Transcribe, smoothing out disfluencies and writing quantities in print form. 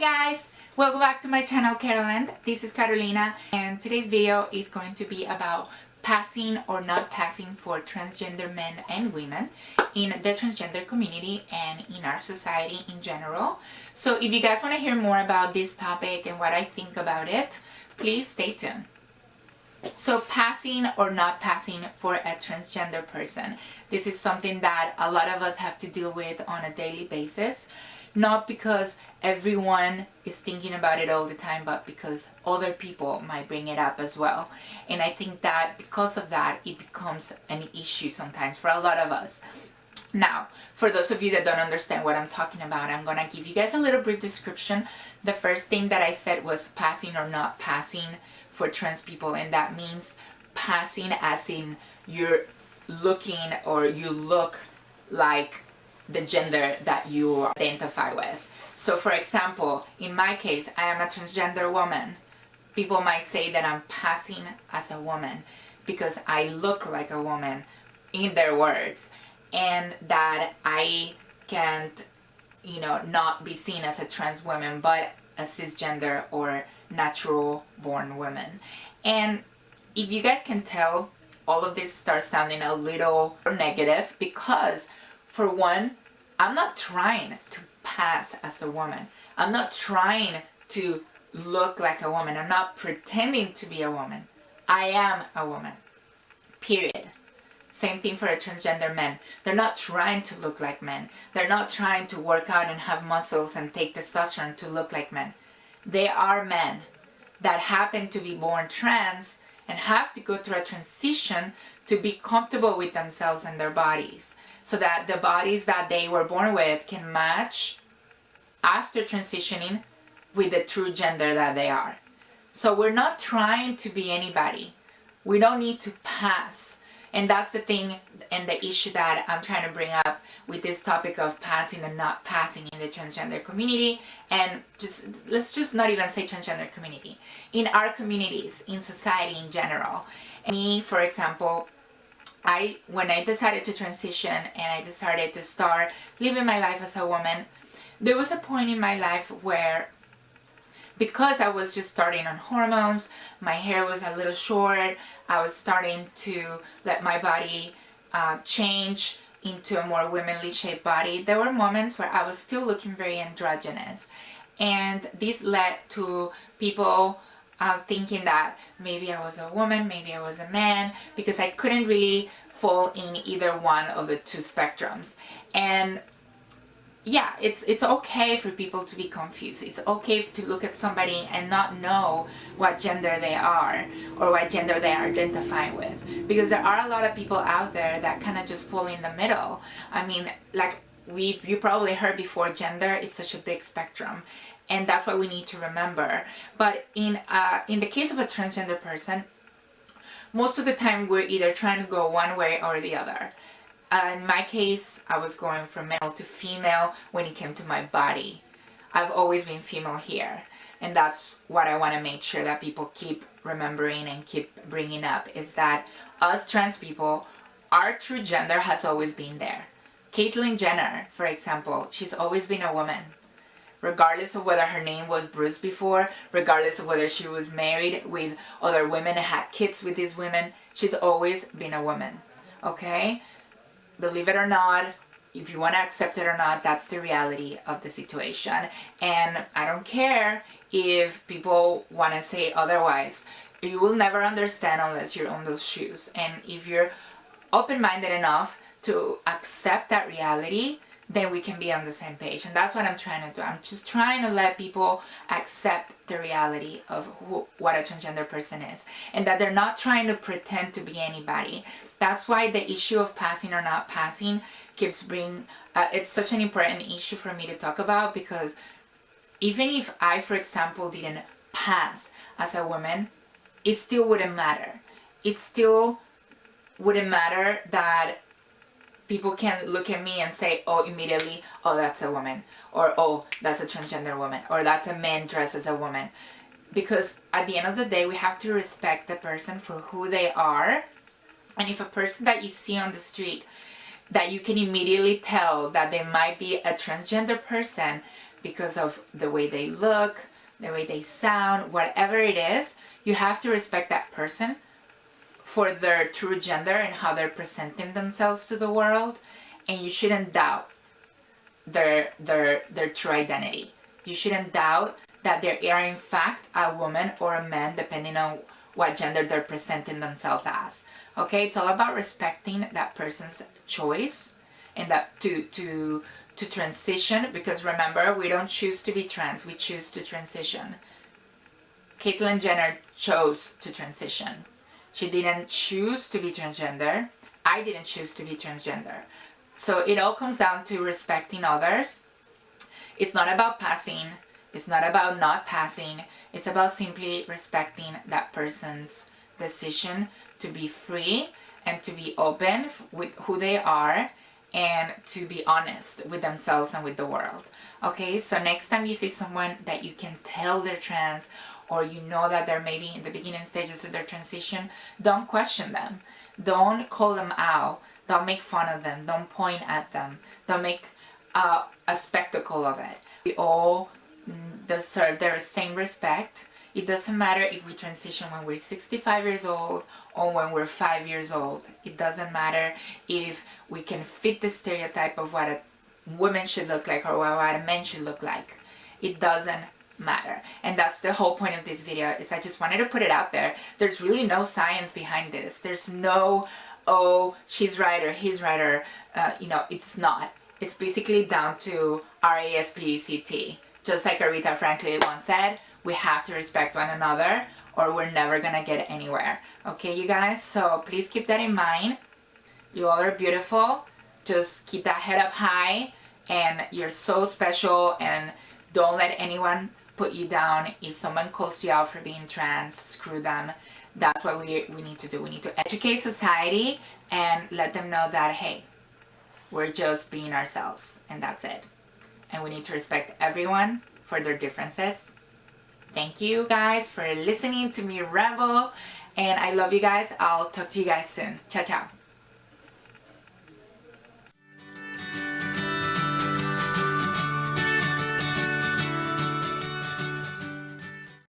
guys! Welcome back to my channel, Caroland. This is Carolina, and today's video is going to be about passing or not passing for transgender men and women in the transgender community and in our society in general. So if you guys want to hear more about this topic and what I think about it, please stay tuned. So passing or not passing for a transgender person. This is something that a lot of us have to deal with on a daily basis. Not because everyone is thinking about it all the time, but because other people might bring it up as well. And I think that because of that, it becomes an issue sometimes for a lot of us. Now, for those of you that don't understand what I'm talking about, I'm going to give you guys a little brief description. The first thing that I said was passing or not passing for trans people, and that means passing as in you're looking or you look like the gender that you identify with. So for example, in my case, I am a transgender woman. People might say that I'm passing as a woman because I look like a woman, in their words, and that I can't, not be seen as a trans woman, but a cisgender or natural born woman. And if you guys can tell, all of this starts sounding a little negative because, for one, I'm not trying to pass as a woman. I'm not trying to look like a woman. I'm not pretending to be a woman. I am a woman. Period. Same thing for a transgender man. They're not trying to look like men. They're not trying to work out and have muscles and take testosterone to look like men. They are men that happen to be born trans and have to go through a transition to be comfortable with themselves and their bodies, so that the bodies that they were born with can match after transitioning with the true gender that they are. So we're not trying to be anybody. We don't need to pass. And that's the thing and the issue that I'm trying to bring up with this topic of passing and not passing in the transgender community. And let's just not even say transgender community. In our communities, in society in general. Me, for example, when I decided to transition and I decided to start living my life as a woman, there was a point in my life where, because I was just starting on hormones, my hair was a little short, I was starting to let my body change into a more womanly shaped body. There were moments where I was still looking very androgynous, and this led to people thinking that maybe I was a woman, maybe I was a man, because I couldn't really fall in either one of the two spectrums. And yeah, it's okay for people to be confused. It's okay to look at somebody and not know what gender they are or what gender they are identifying with, because there are a lot of people out there that kind of just fall in the middle. I mean, like you probably heard before, gender is such a big spectrum, and that's what we need to remember. But in the case of a transgender person, most of the time we're either trying to go one way or the other. In my case, I was going from male to female when it came to my body. I've always been female here, and that's what I want to make sure that people keep remembering and keep bringing up, is that us trans people, our true gender has always been there. Caitlyn Jenner, for example, she's always been a woman. Regardless of whether her name was Bruce before, regardless of whether she was married with other women and had kids with these women, she's always been a woman. Okay? Believe it or not, if you want to accept it or not, that's the reality of the situation. And I don't care if people want to say otherwise. You will never understand unless you're on those shoes. And if you're open-minded enough to accept that reality, then we can be on the same page. And that's what I'm trying to do. I'm just trying to let people accept the reality of what a transgender person is, and that they're not trying to pretend to be anybody. That's why the issue of passing or not passing keeps bringing, it's such an important issue for me to talk about, because even if I, for example, didn't pass as a woman, it still wouldn't matter. It still wouldn't matter that people can look at me and say, oh, immediately, oh, that's a woman, or oh, that's a transgender woman, or that's a man dressed as a woman. Because at the end of the day, we have to respect the person for who they are. And if a person that you see on the street that you can immediately tell that they might be a transgender person because of the way they look, the way they sound, whatever it is. You have to respect that person for their true gender and how they're presenting themselves to the world, and you shouldn't doubt their true identity. You shouldn't doubt that they are in fact a woman or a man, depending on what gender they're presenting themselves as. Okay, it's all about respecting that person's choice and that to transition, because remember, we don't choose to be trans, we choose to transition. Caitlyn Jenner chose to transition. She didn't choose to be transgender. I didn't choose to be transgender. So it all comes down to respecting others. It's not about passing. It's not about not passing. It's about simply respecting that person's decision to be free and to be open with who they are and to be honest with themselves and with the world. Okay, so next time you see someone that you can tell they're trans, or you know that they're maybe in the beginning stages of their transition, don't question them. Don't call them out. Don't make fun of them. Don't point at them. Don't make a spectacle of it. We all deserve their same respect. It doesn't matter if we transition when we're 65 years old or when we're 5 years old. It doesn't matter if we can fit the stereotype of what a woman should look like or what a man should look like. It doesn't matter. And that's the whole point of this video, is I just wanted to put it out there. There's really no science behind this. There's no, oh, she's right or he's right, or, it's not. It's basically down to RASPECT. Just like Aretha Franklin once said, we have to respect one another or we're never gonna get anywhere. Okay, you guys? So please keep that in mind. You all are beautiful. Just keep that head up high, and you're so special, and don't let anyone put you down. If someone calls you out for being trans, screw them. That's what we need to do. We need to educate society and let them know that, hey, we're just being ourselves, and that's it. And we need to respect everyone for their differences. Thank you guys for listening to me ramble, and I love you guys. I'll talk to you guys soon. Ciao, ciao.